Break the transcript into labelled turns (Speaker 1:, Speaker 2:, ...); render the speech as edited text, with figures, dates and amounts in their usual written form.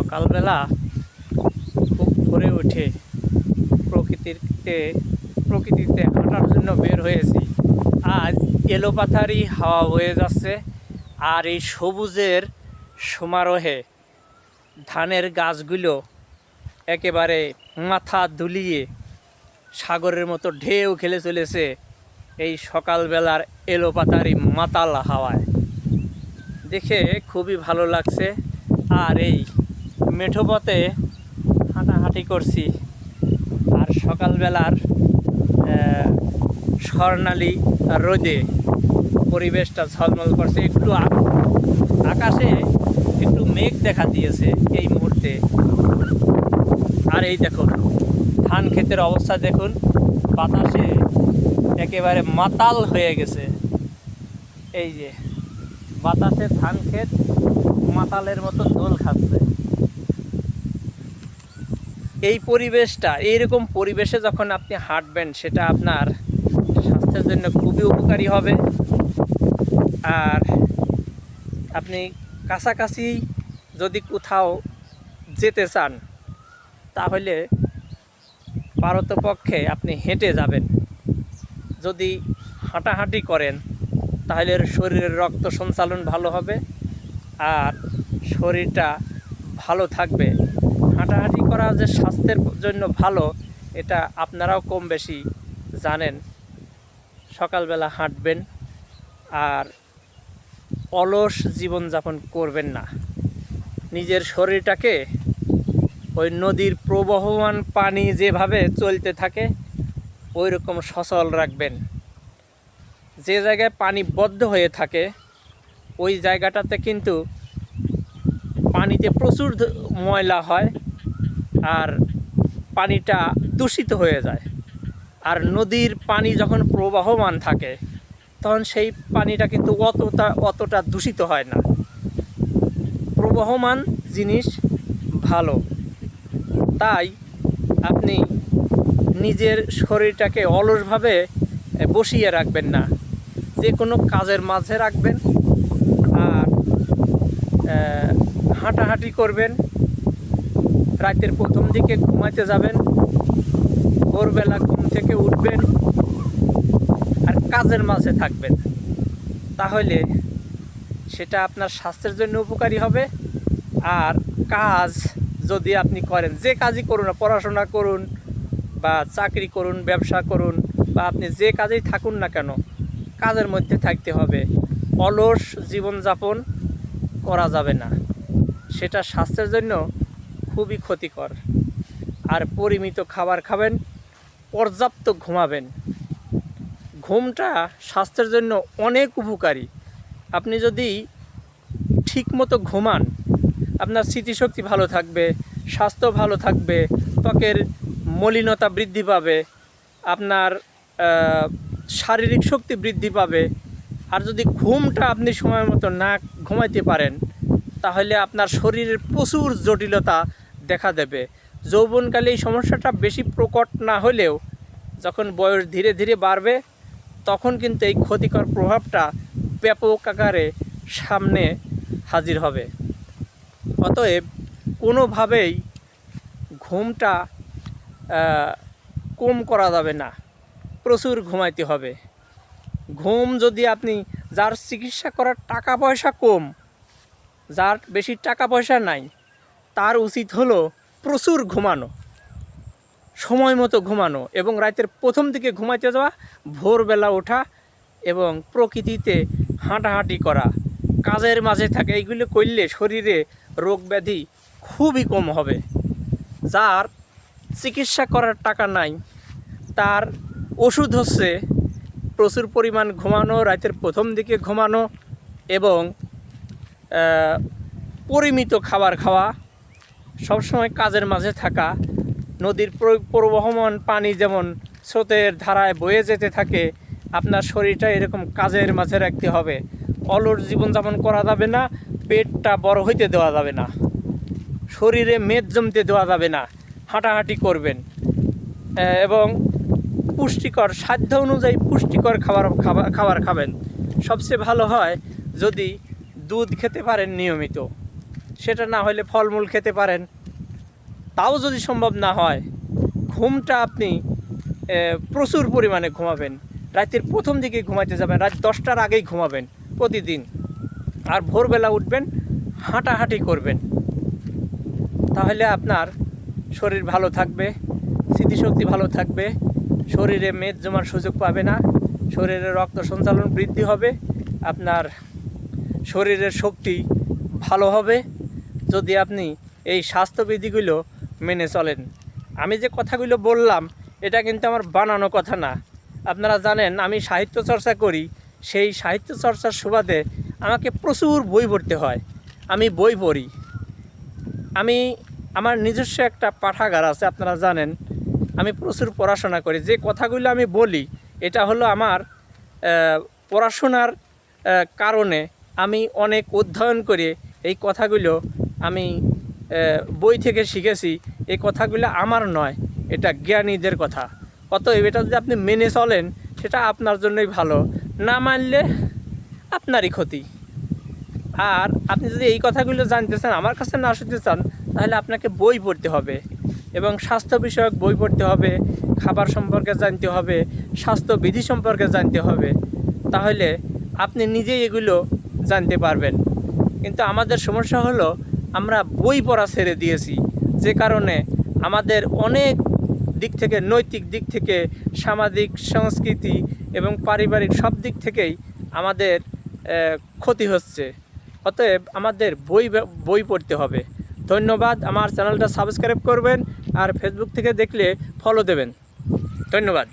Speaker 1: সকালবেলা খুব ভোরে উঠে প্রকৃতিতে প্রকৃতিতে হাঁটার জন্য বের হয়েছি। আজ এলোপাথারি হাওয়া বয়ে যাচ্ছে, আর এই সবুজের সমারোহে ধানের গাছগুলো একেবারে মাথা দুলিয়ে সাগরের মতো ঢেউ খেলে চলেছে এই সকালবেলার এলোপাতারি মাতাল হাওয়ায়। দেখে খুবই ভালো লাগছে। আর এই মেঠো পথে হাঁটাহাঁটি করছি, আর সকালবেলার স্বর্ণালী রোদে পরিবেশটা ঝলমল করছে। একটু আকাশে একটু মেঘ দেখা দিয়েছে এই মুহূর্তে। আর এই দেখুন ধান ক্ষেতের অবস্থা দেখুন, বাতাসে একেবারে মাতাল হয়ে গেছে। এই যে বাতাসে ধান ক্ষেত মাতালের মতো দোল খাচ্ছে। এই পরিবেশটা, এইরকম পরিবেশে যখন আপনি হাঁটবেন, সেটা আপনার স্বাস্থ্যের জন্য খুবই উপকারী হবে। আর আপনি কাছাকাছি যদি কোথাও যেতে চান, তাহলে পারতপক্ষে আপনি হেঁটে যাবেন। যদি হাঁটাহাঁটি করেন, তাহলে শরীরের রক্ত সঞ্চালন ভালো হবে আর শরীরটা ভালো থাকবে। হাঁটাহাঁটি করা যে স্বাস্থ্যের জন্য ভালো, এটা আপনারাও কম বেশি জানেন। সকালবেলা হাঁটবেন আর অলস জীবনযাপন করবেন না। নিজের শরীরটাকে ওই নদীর প্রবহমান পানি যেভাবে চলতে থাকে ওই রকম সচল রাখবেন। যে জায়গায় পানি বদ্ধ হয়ে থাকে ওই জায়গাটাতে কিন্তু পানিতে প্রচুর ময়লা হয় আর পানিটা দূষিত হয়ে যায়। আর নদীর পানি যখন প্রবাহমান থাকে তখন সেই পানিটা কিন্তু অতটা দূষিত হয় না। প্রবাহমান জিনিস ভালো। তাই আপনি নিজের শরীরটাকে অলসভাবে বসিয়ে রাখবেন না, যে কোনো কাজের মাঝে রাখবেন আর হাঁটাহাঁটি করবেন। রাতের প্রথম দিকে ঘুমাইতে যাবেন, ভোরবেলা ঘুম থেকে উঠবেন আর কাজের মাঝে থাকবেন। তাহলে সেটা আপনার স্বাস্থ্যের জন্য উপকারী হবে। আর কাজ যদি আপনি করেন, যে কাজই করুন না, পড়াশোনা করুন বা চাকরি করুন, ব্যবসা করুন, বা আপনি যে কাজেই থাকুন না কেন, কাজের মধ্যে থাকতে হবে। অলস জীবনযাপন করা যাবে না, সেটা স্বাস্থ্যের জন্য খুবই ক্ষতিকর। আর পরিমিত খাবার খাবেন, পর্যাপ্ত ঘুমাবেন। ঘুমটা স্বাস্থ্যের জন্য অনেক উপকারী। আপনি যদি ঠিকমতো ঘুমান, আপনার স্মৃতিশক্তি ভালো থাকবে, স্বাস্থ্য ভালো থাকবে, ত্বকের মলিনতা বৃদ্ধি পাবে, আপনার শারীরিক শক্তি বৃদ্ধি পাবে। আর যদি ঘুমটা আপনি সময় মতো না ঘুমাইতে পারেন, তাহলে আপনার শরীরের প্রচুর জটিলতা দেখা দেবে। যৌবনকালে এই সমস্যাটা বেশি প্রকট না হলেও যখন বয়স ধীরে ধীরে বাড়বে, তখন কিন্তু এই ক্ষতিকর প্রভাবটা ব্যাপক আকারে সামনে হাজির হবে। অতএব কোনোভাবেই ঘুমটা কম করা যাবে না, প্রচুর ঘুমাইতে হবে। ঘুম যদি আপনি, যার চিকিৎসা করার টাকা পয়সা কম, যার বেশি টাকা পয়সা নাই, তার উচিত হলো প্রচুর ঘুমানো, সময় মতো ঘুমানো এবং রাতের প্রথম দিকে ঘুমাইতে যাওয়া, ভোরবেলা ওঠা এবং প্রকৃতিতে হাঁটাহাঁটি করা, কাজের মাঝে থাকে। এইগুলো করলে শরীরে রোগ ব্যাধি খুবই কম হবে। যার চিকিৎসা করার টাকা নাই, তার ওষুধ হচ্ছে প্রচুর পরিমাণ ঘুমানো, রাতের প্রথম দিকে ঘুমানো এবং পরিমিত খাবার খাওয়া, সবসময় কাজের মাঝে থাকা। নদীর প্রবহমান পানি যেমন স্রোতের ধারায় বয়ে যেতে থাকে, আপনার শরীরটা এরকম কাজের মাঝে রাখতে হবে। অলস জীবনযাপন করা যাবে না, পেটটা বড় হইতে দেওয়া যাবে না, শরীরে মেদ জমতে দেওয়া যাবে না। হাঁটাহাঁটি করবেন এবং পুষ্টিকর, সাধ্য অনুযায়ী পুষ্টিকর খাবার খাবেন। সবচেয়ে ভালো হয় যদি দুধ খেতে পারেন নিয়মিত। সেটা না হলে ফলমূল খেতে পারেন। তাও যদি সম্ভব না হয়, ঘুমটা আপনি প্রচুর পরিমাণে ঘুমাবেন। রাতের প্রথম দিকে ঘুমাইতে যাবেন, রাত 10টার আগেই ঘুমাবেন প্রতিদিন। আর ভোরবেলা উঠবেন, হাঁটাহাঁটি করবেন। তাহলে আপনার শরীর ভালো থাকবে, স্মৃতিশক্তি ভালো থাকবে, শরীরে মেদ জমার সুযোগ পাবে না, শরীরে রক্ত সঞ্চালন বৃদ্ধি হবে, আপনার শরীরের শক্তি ভালো হবে যদি আপনি এই স্বাস্থ্যবিধিগুলো মেনে চলেন। আমি যে কথাগুলো বললাম এটা কিন্তু আমার বানানো কথা না। আপনারা জানেন আমি সাহিত্য চর্চা করি, সেই সাহিত্য চর্চার সুবাদে আমাকে প্রচুর বই পড়তে হয়। আমি বই পড়ি, আমার নিজস্ব একটা পাঠাগার আছে, আপনারা জানেন। আমি প্রচুর পড়াশোনা করি। যে কথাগুলো আমি বলি এটা হলো আমার পড়াশোনার কারণে আমি অনেক অধ্যয়ন করে এই কথাগুলো আমি বই থেকে শিখেছি। এই কথাগুলো আমার নয়, এটা জ্ঞানীদের কথা। অতএব এটা যদি আপনি মেনে চলেন সেটা আপনার জন্যই ভালো, না মানলে আপনারই ক্ষতি। আর আপনি যদি এই কথাগুলো জানতে চান, আমার কাছে না শুনতে চান, তাহলে আপনাকে বই পড়তে হবে এবং স্বাস্থ্য বিষয়ক বই পড়তে হবে, খাবার সম্পর্কে জানতে হবে, স্বাস্থ্যবিধি সম্পর্কে জানতে হবে। তাহলে আপনি নিজেই এগুলো জানতে পারবেন। কিন্তু আমাদের সমস্যা হলো আমরা বই পড়া ছেড়ে দিয়েছি, যে কারণে আমাদের অনেক দিক থেকে, নৈতিক দিক থেকে, সামাজিক, সংস্কৃতি এবং পারিবারিক সব দিক থেকেই আমাদের ক্ষতি হচ্ছে। অতএব আমাদের বই পড়তে হবে। ধন্যবাদ। আমার চ্যানেলটা সাবস্ক্রাইব করবেন আর ফেসবুক থেকে দেখলে ফলো দেবেন। ধন্যবাদ।